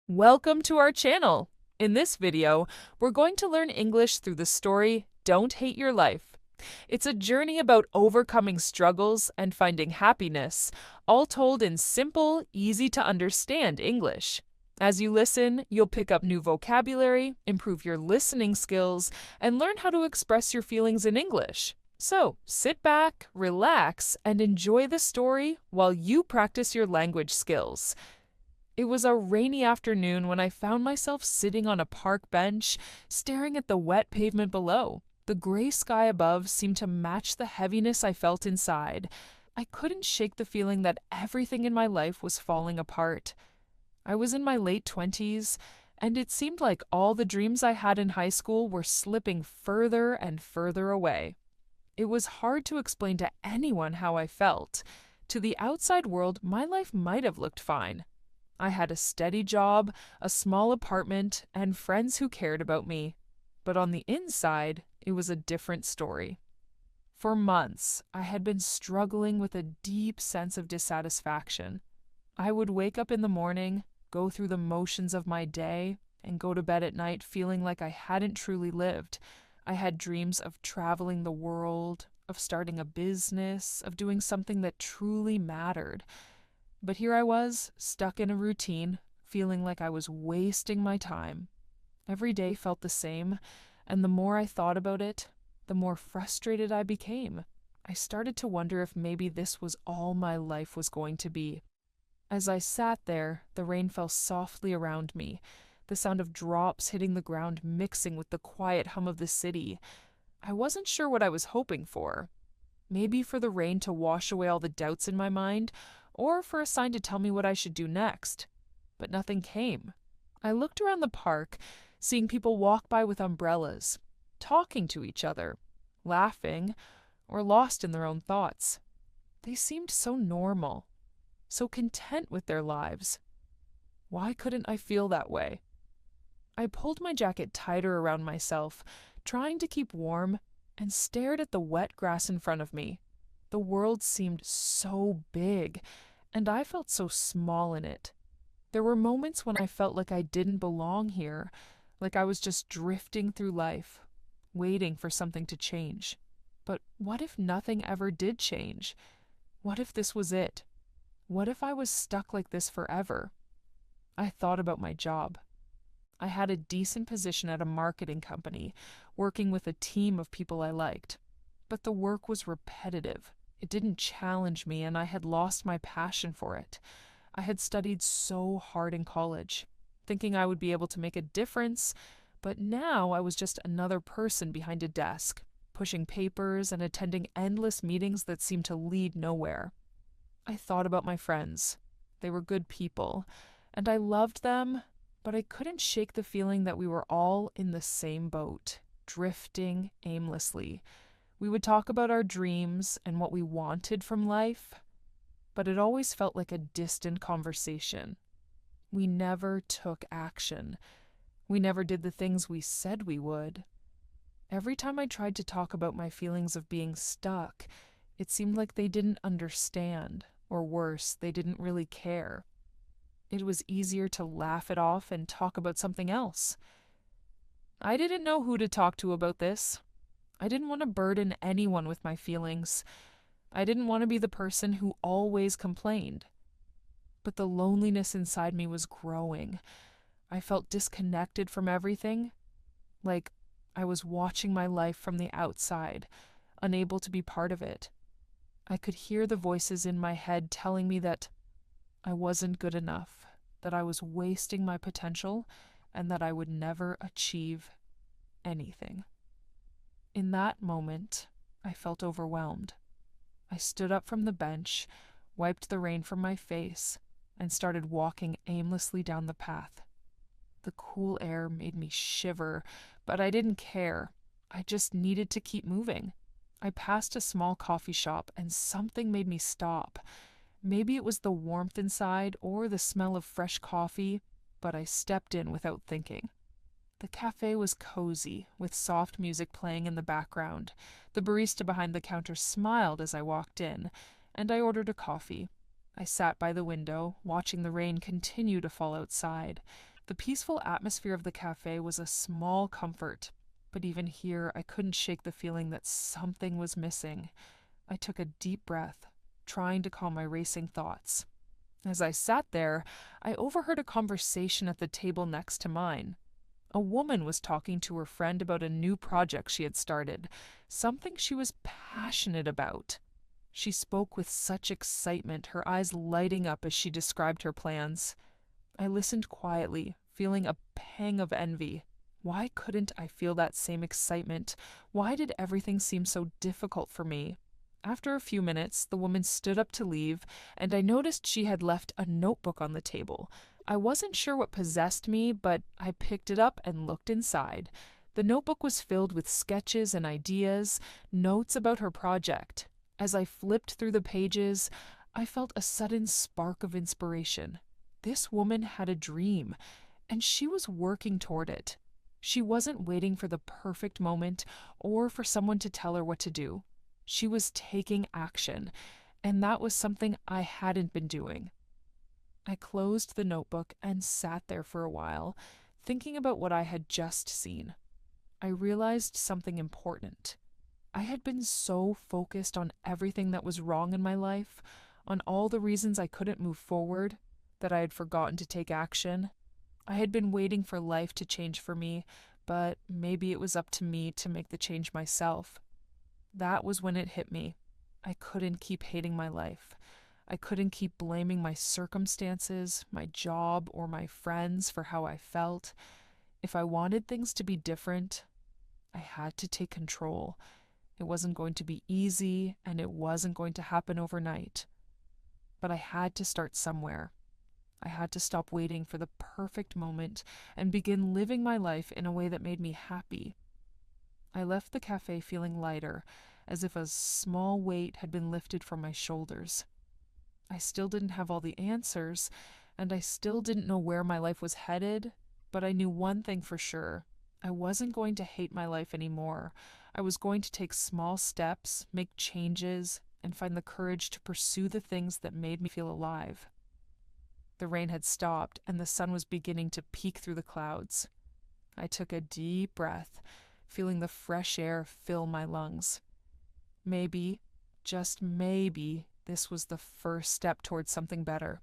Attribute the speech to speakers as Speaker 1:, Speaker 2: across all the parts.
Speaker 1: Welcome to our channel. In this video, we're going to learn English through the story Don't Hate Your Life. It's a journey about overcoming struggles and finding happiness, all told in simple, easy to understand English. As you listen, you'll pick up new vocabulary, improve your listening skills, and learn how to express your feelings in English. So, sit back, relax, and enjoy the story while you practice your language skills. It was a rainy afternoon when I found myself sitting on a park bench, staring at the wet pavement below. The gray sky above seemed to match the heaviness I felt inside. I couldn't shake the feeling that everything in my life was falling apart. I was in my late 20s, and it seemed like all the dreams I had in high school were slipping further and further away. It was hard to explain to anyone how I felt. To the outside world, my life might have looked fine. I had a steady job, a small apartment, and friends who cared about me. But on the inside, it was a different story. For months, I had been struggling with a deep sense of dissatisfaction. I would wake up in the morning, go through the motions of my day, and go to bed at night feeling like I hadn't truly lived. I had dreams of traveling the world, of starting a business, of doing something that truly mattered. But here I was, stuck in a routine, feeling like I was wasting my time. Every day felt the same, and the more I thought about it, the more frustrated I became. I started to wonder if maybe this was all my life was going to be. As I sat there, the rain fell softly around me, the sound of drops hitting the ground mixing with the quiet hum of the city. I wasn't sure what I was hoping for. Maybe for the rain to wash away all the doubts in my mind, or for a sign to tell me what I should do next. But nothing came. I looked around the park, seeing people walk by with umbrellas, talking to each other, laughing, or lost in their own thoughts. They seemed so normal, so content with their lives. Why couldn't I feel that way? I pulled my jacket tighter around myself, trying to keep warm, and stared at the wet grass in front of me. The world seemed so big, and I felt so small in it. There were moments when I felt like I didn't belong here, like I was just drifting through life, waiting for something to change. But what if nothing ever did change? What if this was it? What if I was stuck like this forever? I thought about my job. I had a decent position at a marketing company, working with a team of people I liked. But the work was repetitive. It didn't challenge me, and I had lost my passion for it. I had studied so hard in college, thinking I would be able to make a difference, but now I was just another person behind a desk, pushing papers and attending endless meetings that seemed to lead nowhere. I thought about my friends. They were good people, and I loved them, but I couldn't shake the feeling that we were all in the same boat, drifting aimlessly. We would talk about our dreams and what we wanted from life, but it always felt like a distant conversation. We never took action. We never did the things we said we would. Every time I tried to talk about my feelings of being stuck, it seemed like they didn't understand, or worse, they didn't really care. It was easier to laugh it off and talk about something else. I didn't know who to talk to about this. I didn't want to burden anyone with my feelings. I didn't want to be the person who always complained. But the loneliness inside me was growing. I felt disconnected from everything, like I was watching my life from the outside, unable to be part of it. I could hear the voices in my head telling me that I wasn't good enough, that I was wasting my potential, and that I would never achieve anything. In that moment, I felt overwhelmed. I stood up from the bench, wiped the rain from my face, and started walking aimlessly down the path. The cool air made me shiver, but I didn't care. I just needed to keep moving. I passed a small coffee shop, and something made me stop. Maybe it was the warmth inside or the smell of fresh coffee, but I stepped in without thinking. The cafe was cozy, with soft music playing in the background. The barista behind the counter smiled as I walked in, and I ordered a coffee. I sat by the window, watching the rain continue to fall outside. The peaceful atmosphere of the cafe was a small comfort, but even here I couldn't shake the feeling that something was missing. I took a deep breath, trying to calm my racing thoughts. As I sat there, I overheard a conversation at the table next to mine. A woman was talking to her friend about a new project she had started, something she was passionate about. She spoke with such excitement, her eyes lighting up as she described her plans. I listened quietly, feeling a pang of envy. Why couldn't I feel that same excitement? Why did everything seem so difficult for me? After a few minutes, the woman stood up to leave, and I noticed she had left a notebook on the table. I wasn't sure what possessed me, but I picked it up and looked inside. The notebook was filled with sketches and ideas, notes about her project. As I flipped through the pages, I felt a sudden spark of inspiration. This woman had a dream, and she was working toward it. She wasn't waiting for the perfect moment or for someone to tell her what to do. She was taking action, and that was something I hadn't been doing. I closed the notebook and sat there for a while, thinking about what I had just seen. I realized something important. I had been so focused on everything that was wrong in my life, on all the reasons I couldn't move forward, that I had forgotten to take action. I had been waiting for life to change for me, but maybe it was up to me to make the change myself. That was when it hit me. I couldn't keep hating my life. I couldn't keep blaming my circumstances, my job, or my friends for how I felt. If I wanted things to be different, I had to take control. It wasn't going to be easy, and it wasn't going to happen overnight. But I had to start somewhere. I had to stop waiting for the perfect moment and begin living my life in a way that made me happy. I left the cafe feeling lighter, as if a small weight had been lifted from my shoulders. I still didn't have all the answers, and I still didn't know where my life was headed, but I knew one thing for sure. I wasn't going to hate my life anymore. I was going to take small steps, make changes, and find the courage to pursue the things that made me feel alive. The rain had stopped, and the sun was beginning to peek through the clouds. I took a deep breath, feeling the fresh air fill my lungs. Maybe, just maybe, this was the first step towards something better.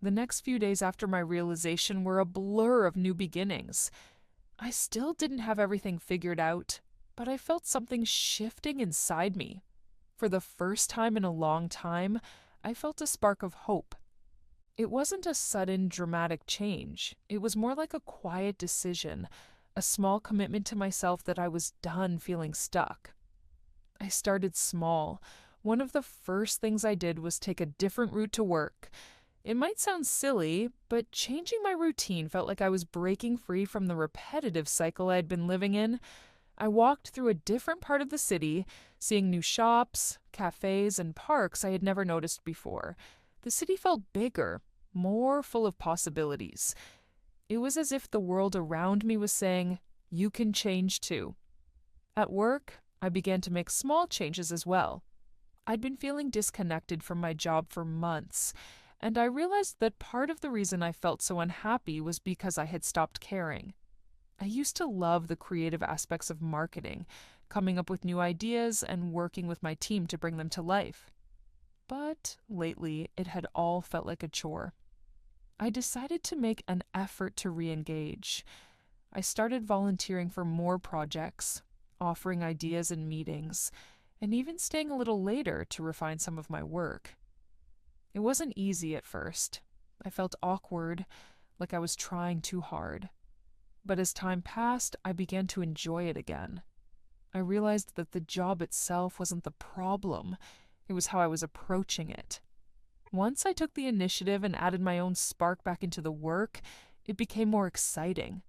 Speaker 1: The next few days after my realization were a blur of new beginnings. I still didn't have everything figured out, but I felt something shifting inside me. For the first time in a long time, I felt a spark of hope. It wasn't a sudden, dramatic change. It was more like a quiet decision, a small commitment to myself that I was done feeling stuck. I started small. One of the first things I did was take a different route to work. It might sound silly, but changing my routine felt like I was breaking free from the repetitive cycle I had been living in. I walked through a different part of the city, seeing new shops, cafes, and parks I had never noticed before. The city felt bigger, more full of possibilities. It was as if the world around me was saying, "You can change too." At work, I began to make small changes as well. I'd been feeling disconnected from my job for months, and I realized that part of the reason I felt so unhappy was because I had stopped caring. I used to love the creative aspects of marketing, coming up with new ideas and working with my team to bring them to life. But lately, it had all felt like a chore. I decided to make an effort to re-engage. I started volunteering for more projects, offering ideas in meetings, and even staying a little later to refine some of my work. It wasn't easy at first. I felt awkward, like I was trying too hard. But as time passed, I began to enjoy it again. I realized that the job itself wasn't the problem. It was how I was approaching it. Once I took the initiative and added my own spark back into the work, it became more exciting.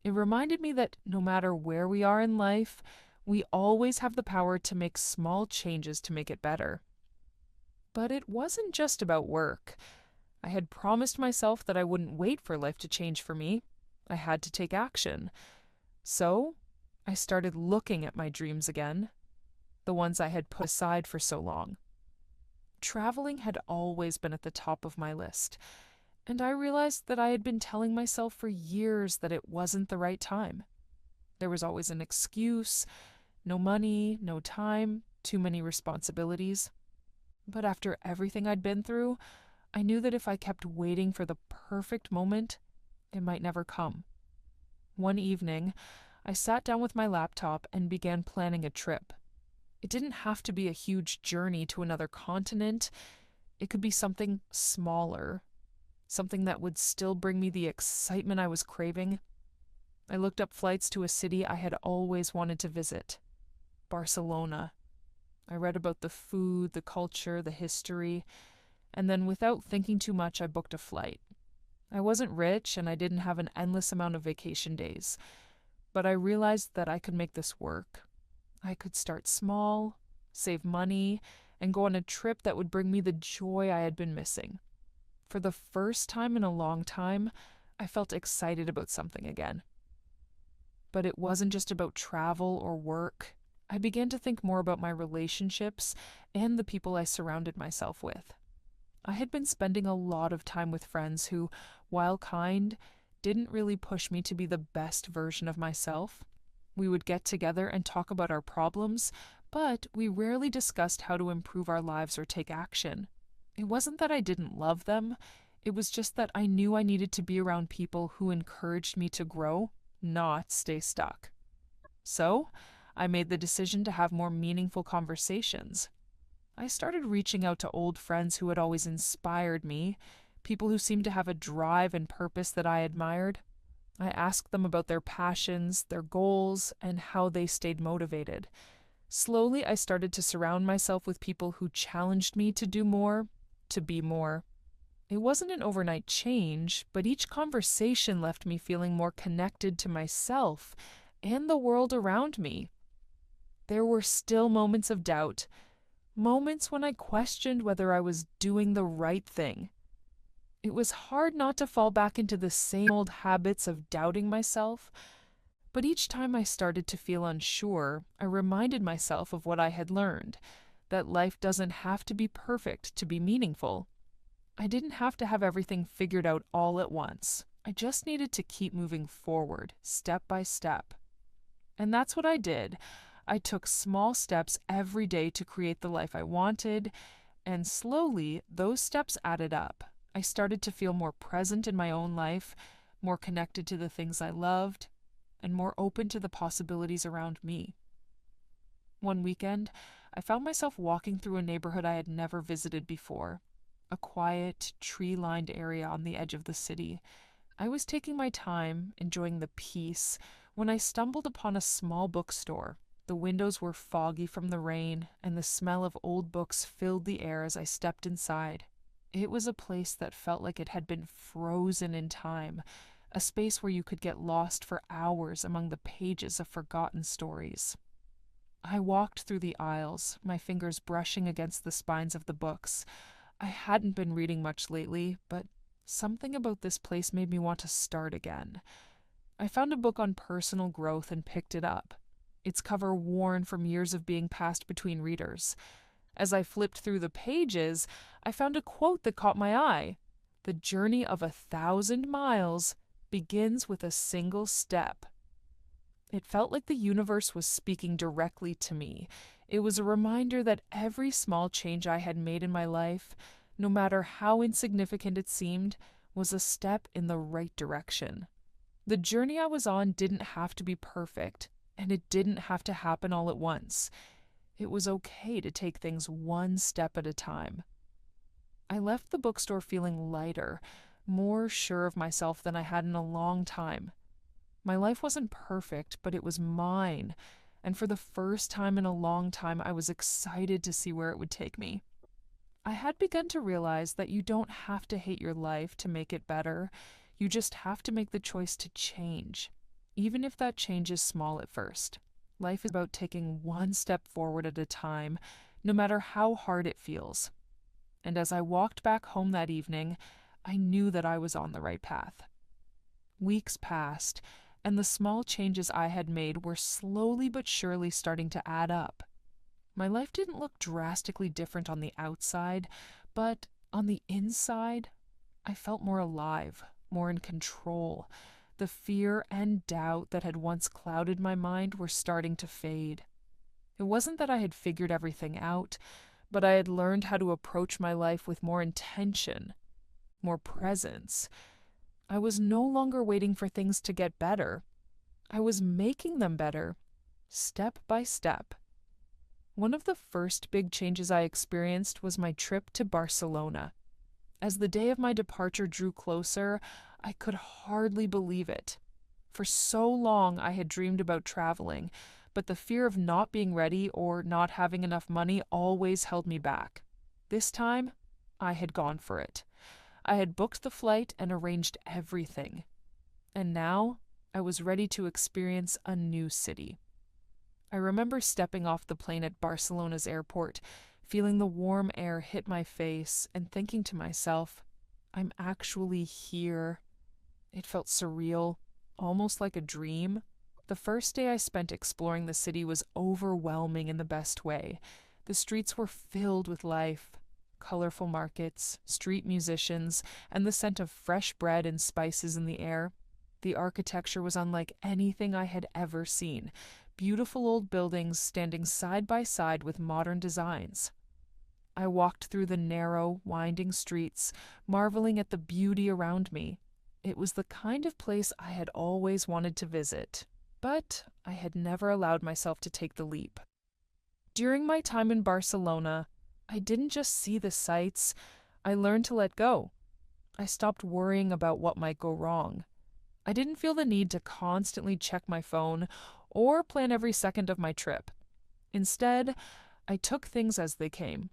Speaker 1: It reminded me that no matter where we are in life, we always have the power to make small changes to make it better. But it wasn't just about work. I had promised myself that I wouldn't wait for life to change for me. I had to take action. So, I started looking at my dreams again, the ones I had put aside for so long. Traveling had always been at the top of my list. And I realized that I had been telling myself for years that it wasn't the right time. There was always an excuse: no money, no time, too many responsibilities. But after everything I'd been through, I knew that if I kept waiting for the perfect moment, it might never come. One evening, I sat down with my laptop and began planning a trip. It didn't have to be a huge journey to another continent. It could be something smaller, something that would still bring me the excitement I was craving. I looked up flights to a city I had always wanted to visit: Barcelona. I read about the food, the culture, the history, and then without thinking too much, I booked a flight. I wasn't rich and I didn't have an endless amount of vacation days, but I realized that I could make this work. I could start small, save money, and go on a trip that would bring me the joy I had been missing. For the first time in a long time, I felt excited about something again. But it wasn't just about travel or work. I began to think more about my relationships and the people I surrounded myself with. I had been spending a lot of time with friends who, while kind, didn't really push me to be the best version of myself. We would get together and talk about our problems, but we rarely discussed how to improve our lives or take action. It wasn't that I didn't love them, it was just that I knew I needed to be around people who encouraged me to grow, not stay stuck. So, I made the decision to have more meaningful conversations. I started reaching out to old friends who had always inspired me, people who seemed to have a drive and purpose that I admired. I asked them about their passions, their goals, and how they stayed motivated. Slowly, I started to surround myself with people who challenged me to do more, to be more. It wasn't an overnight change, but each conversation left me feeling more connected to myself and the world around me. There were still moments of doubt, moments when I questioned whether I was doing the right thing. It was hard not to fall back into the same old habits of doubting myself, but each time I started to feel unsure, I reminded myself of what I had learned: that life doesn't have to be perfect to be meaningful. I didn't have to have everything figured out all at once. I just needed to keep moving forward, step by step. And that's what I did. I took small steps every day to create the life I wanted, and slowly those steps added up. I started to feel more present in my own life, more connected to the things I loved, and more open to the possibilities around me. One weekend, I found myself walking through a neighborhood I had never visited before, a quiet, tree-lined area on the edge of the city. I was taking my time, enjoying the peace, when I stumbled upon a small bookstore. The windows were foggy from the rain, and the smell of old books filled the air as I stepped inside. It was a place that felt like it had been frozen in time, a space where you could get lost for hours among the pages of forgotten stories. I walked through the aisles, my fingers brushing against the spines of the books. I hadn't been reading much lately, but something about this place made me want to start again. I found a book on personal growth and picked it up, its cover worn from years of being passed between readers. As I flipped through the pages, I found a quote that caught my eye: "The journey of 1,000 miles begins with a single step." It felt like the universe was speaking directly to me. It was a reminder that every small change I had made in my life, no matter how insignificant it seemed, was a step in the right direction. The journey I was on didn't have to be perfect, and it didn't have to happen all at once. It was okay to take things one step at a time. I left the bookstore feeling lighter, more sure of myself than I had in a long time. My life wasn't perfect, but it was mine, and for the first time in a long time, I was excited to see where it would take me. I had begun to realize that you don't have to hate your life to make it better. You just have to make the choice to change, even if that change is small at first. Life is about taking one step forward at a time, no matter how hard it feels. And as I walked back home that evening, I knew that I was on the right path. Weeks passed, and the small changes I had made were slowly but surely starting to add up. My life didn't look drastically different on the outside, but on the inside, I felt more alive, more in control. The fear and doubt that had once clouded my mind were starting to fade. It wasn't that I had figured everything out, but I had learned how to approach my life with more intention, more presence. I was no longer waiting for things to get better. I was making them better, step by step. One of the first big changes I experienced was my trip to Barcelona. As the day of my departure drew closer, I could hardly believe it. For so long, I had dreamed about traveling, but the fear of not being ready or not having enough money always held me back. This time, I had gone for it. I had booked the flight and arranged everything. And now, I was ready to experience a new city. I remember stepping off the plane at Barcelona's airport, feeling the warm air hit my face, and thinking to myself, I'm actually here. It felt surreal, almost like a dream. The first day I spent exploring the city was overwhelming in the best way. The streets were filled with life. Colorful markets, street musicians, and the scent of fresh bread and spices in the air. The architecture was unlike anything I had ever seen. Beautiful old buildings standing side by side with modern designs. I walked through the narrow, winding streets, marveling at the beauty around me. It was the kind of place I had always wanted to visit, but I had never allowed myself to take the leap. During my time in Barcelona, I didn't just see the sights, I learned to let go. I stopped worrying about what might go wrong. I didn't feel the need to constantly check my phone or plan every second of my trip. Instead, I took things as they came.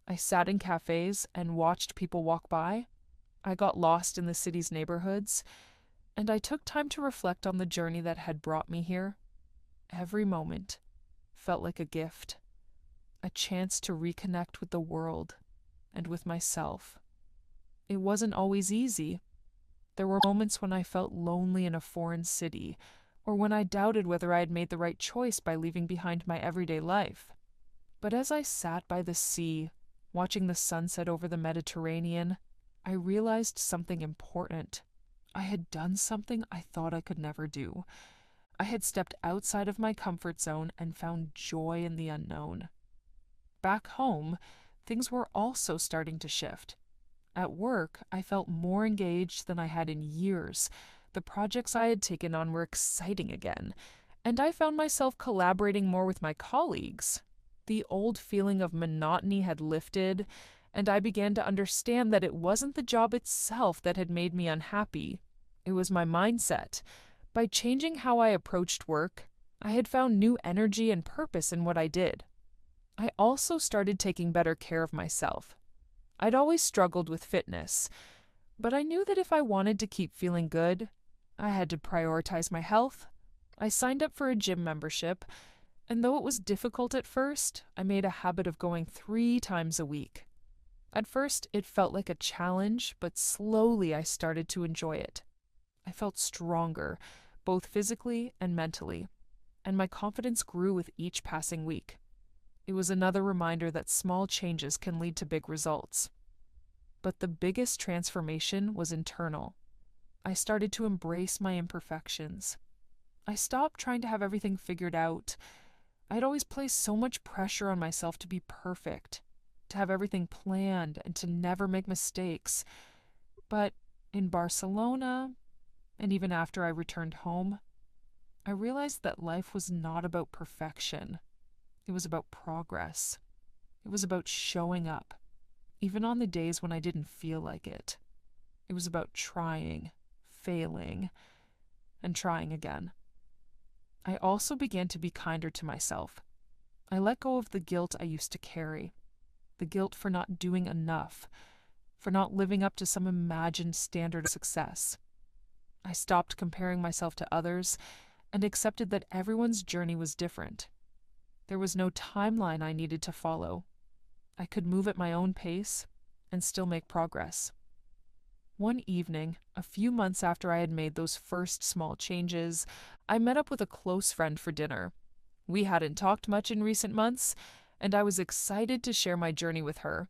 Speaker 1: I sat in cafes and watched people walk by. I got lost in the city's neighborhoods, and I took time to reflect on the journey that had brought me here. Every moment felt like a gift, a chance to reconnect with the world and with myself. It wasn't always easy. There were moments when I felt lonely in a foreign city, or when I doubted whether I had made the right choice by leaving behind my everyday life. But as I sat by the sea, watching the sunset over the Mediterranean, I realized something important. I had done something I thought I could never do. I had stepped outside of my comfort zone and found joy in the unknown. Back home, things were also starting to shift. At work, I felt more engaged than I had in years. The projects I had taken on were exciting again, and I found myself collaborating more with my colleagues. The old feeling of monotony had lifted, and I began to understand that it wasn't the job itself that had made me unhappy. It was my mindset. By changing how I approached work, I had found new energy and purpose in what I did. I also started taking better care of myself. I'd always struggled with fitness, but I knew that if I wanted to keep feeling good, I had to prioritize my health. I signed up for a gym membership, and though it was difficult at first, I made a habit of going 3 times a week. At first, it felt like a challenge, but slowly I started to enjoy it. I felt stronger, both physically and mentally, and my confidence grew with each passing week. It was another reminder that small changes can lead to big results. But the biggest transformation was internal. I started to embrace my imperfections. I stopped trying to have everything figured out. I'd always placed so much pressure on myself to be perfect, to have everything planned, and to never make mistakes. But in Barcelona, and even after I returned home, I realized that life was not about perfection. It was about progress. It was about showing up, even on the days when I didn't feel like it. It was about trying, failing, and trying again. I also began to be kinder to myself. I let go of the guilt I used to carry, the guilt for not doing enough, for not living up to some imagined standard of success. I stopped comparing myself to others and accepted that everyone's journey was different. There was no timeline I needed to follow. I could move at my own pace and still make progress. One evening, a few months after I had made those first small changes, I met up with a close friend for dinner. We hadn't talked much in recent months, and I was excited to share my journey with her.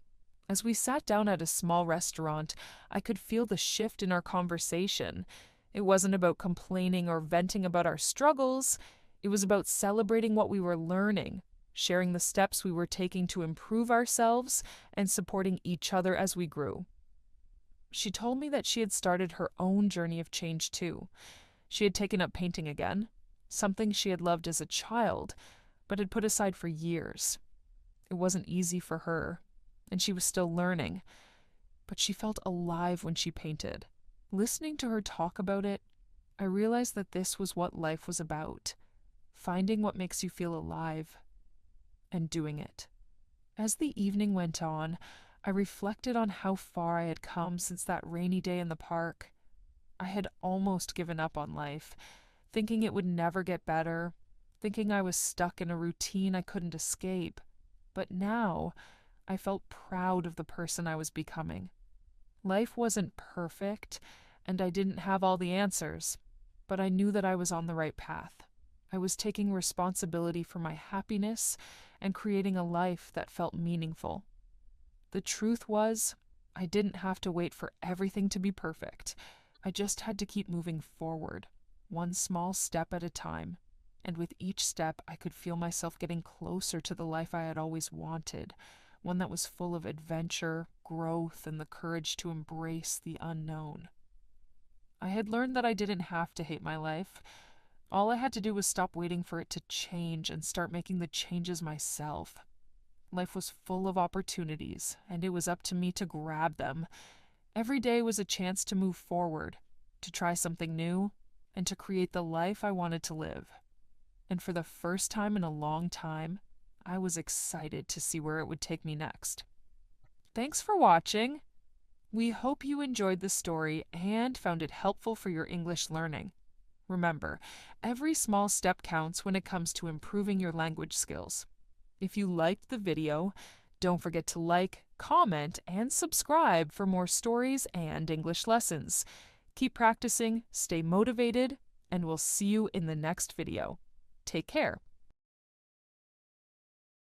Speaker 1: As we sat down at a small restaurant, I could feel the shift in our conversation. It wasn't about complaining or venting about our struggles. It was about celebrating what we were learning, sharing the steps we were taking to improve ourselves, and supporting each other as we grew. She told me that she had started her own journey of change too. She had taken up painting again, something she had loved as a child, but had put aside for years. It wasn't easy for her, and she was still learning, but she felt alive when she painted. Listening to her talk about it, I realized that this was what life was about, finding what makes you feel alive and doing it. As the evening went on, I reflected on how far I had come since that rainy day in the park. I had almost given up on life, thinking it would never get better, thinking I was stuck in a routine I couldn't escape. But now, I felt proud of the person I was becoming. Life wasn't perfect, and I didn't have all the answers, but I knew that I was on the right path. I was taking responsibility for my happiness and creating a life that felt meaningful. The truth was, I didn't have to wait for everything to be perfect. I just had to keep moving forward, one small step at a time. And with each step, I could feel myself getting closer to the life I had always wanted, one that was full of adventure, growth, and the courage to embrace the unknown. I had learned that I didn't have to hate my life. All I had to do was stop waiting for it to change and start making the changes myself. Life was full of opportunities, and it was up to me to grab them. Every day was a chance to move forward, to try something new, and to create the life I wanted to live. And for the first time in a long time, I was excited to see where it would take me next. Thanks for watching. We hope you enjoyed the story and found it helpful for your English learning. Remember, every small step counts when it comes to improving your language skills. If you liked the video, don't forget to like, comment, and subscribe for more stories and English lessons. Keep practicing, stay motivated, and we'll see you in the next video. Take care.